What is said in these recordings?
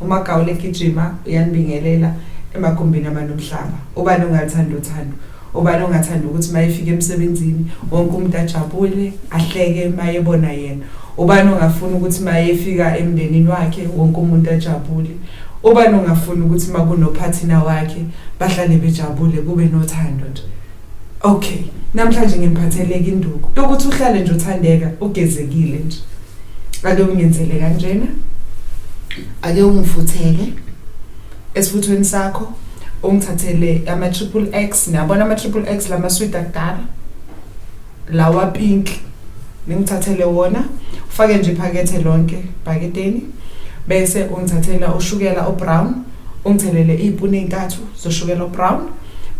uMagawula egijima uyanibingelela emagumbini amanomhlaba. Ubani ongathanda uthando, ubani ongathanda ukuthi mayefika emsebenzini wonke umuntu ajabule ahleke mayebona yena. Ubani ongafuna ukuthi mayefika emndenini wakhe wonke umuntu ajabule. Ubani ongafuna ukuthi makunopartner wakhe bahlale bejabule kube nothando nje. Okay, namhlanje ngemphatheleke induku ukuthi uhlale nje uthandeka ugezekile nje. Ake ungenzele kanjena, ake ungifuthele esifuthweni sakho, ungithathele ama triple X. Niyabona ama triple X lama sweet akudala lawa pink, ngithathele wona ufake nje iphakethe lonke paketeni, bese ungithathela ushukela obrown, ungithelele izipuni ezintathu zoshukela obrown,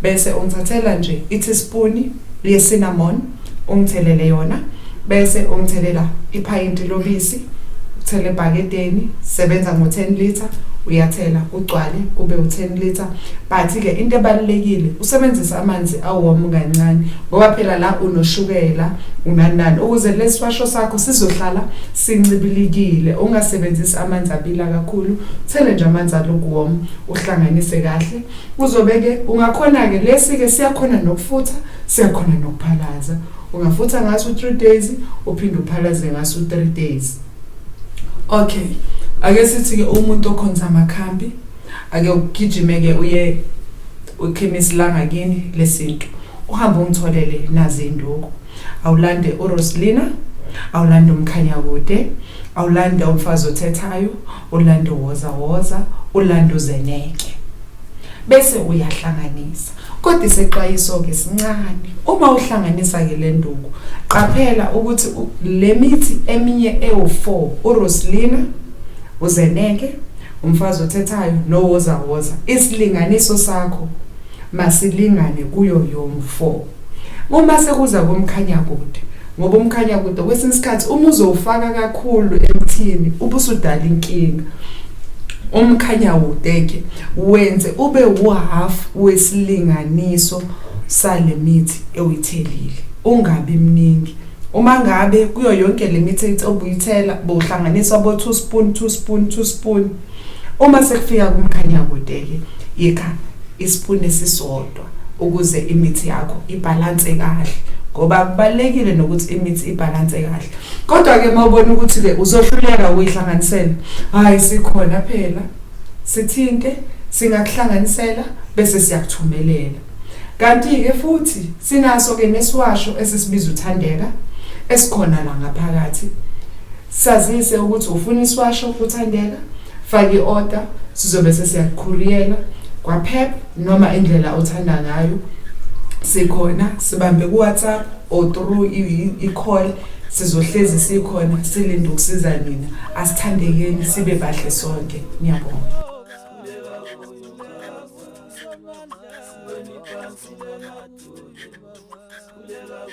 bese ungithathela nje i-teaspoon ye cinnamon ungithelele yona, bese ungthelela ipayinti lobisi uthele ebhaketeni, sebenza ngo10 liter, uyathela ugcwale kube u10 liter. But ke into ebalekile usebenzisa amanzi awoma kancane ngoba phela la unoshukela unanani ukuze lesiwasho sakho sizohlala sincibilikile. Ungasebenzisi amanzi abila kakhulu, thele nje amanzi alokuwoma uhlanganise kahle. Uzobeke ungakhona ke lesi ke siyakhona nokufutha, siyakhona nokuphalaza. Ungafutha ngaso 3 days uphinde uphalaze ngaso 3 days. Okay, ake sithi ke umuntu okhonza amakhambi ake ugijimeke uye ukhemisi la ngakini lesinto, uhamba ungitholele nazi induku. Awulande uRoslina, awulande umkhanyakude, awulande umfazi othethayo, ulande woza, ulande uzeneke, bese uyahlanganisa. Kodwa isexwayiso ke sincane, uma uhlanganisa ke le nduku qaphela ukuthi le mithi eminye ewu4 uRoslina, uzeneke, umfazi othethayo nowoza, isilinganiso sakho masilingane kuyo yom4. Uma sekuza kumkhanyakude, ngoba umkhanyakude kwesinye isikhathi uma uzowufaka kakhulu emthini ubusudala inkinga. Umkhanyakude ke wenze ube half wesilinganiso sale mithi ewithelile, ungabi mningi. Uma ngabe kuyo yonke le mithi obuyithela bohlanganisa bo 2 spoon. Uma sekufika kumkhanyakude ke yekha ispoon esisodwa ukuze imithi yakho ibalance kahle, ngoba kubalekile nokuthi imithi ibalance kahle. Kodwa ke mawubona ukuthi ke uzohluleka ukuyihlanganisela, hayi sikhona phela sithinte singakuhlanganisela bese siyakuthumelela. Kanti ke futhi sinaso ke nesiwasho esisibiza uthandeka esikhona la ngaphakathi. Sazise ukuthi ufuna isiwasho uthandeka, faka iorder sizobe sesiyakukhuriyela kwa PEP noma indlela othanda ngayo. Sikhona sibambe ku WhatsApp or through i-call, sizohlezi sikhona silinde ukusiza nina. Asithandekeni sibe bahle sonke. Ngiyabonga. Kulela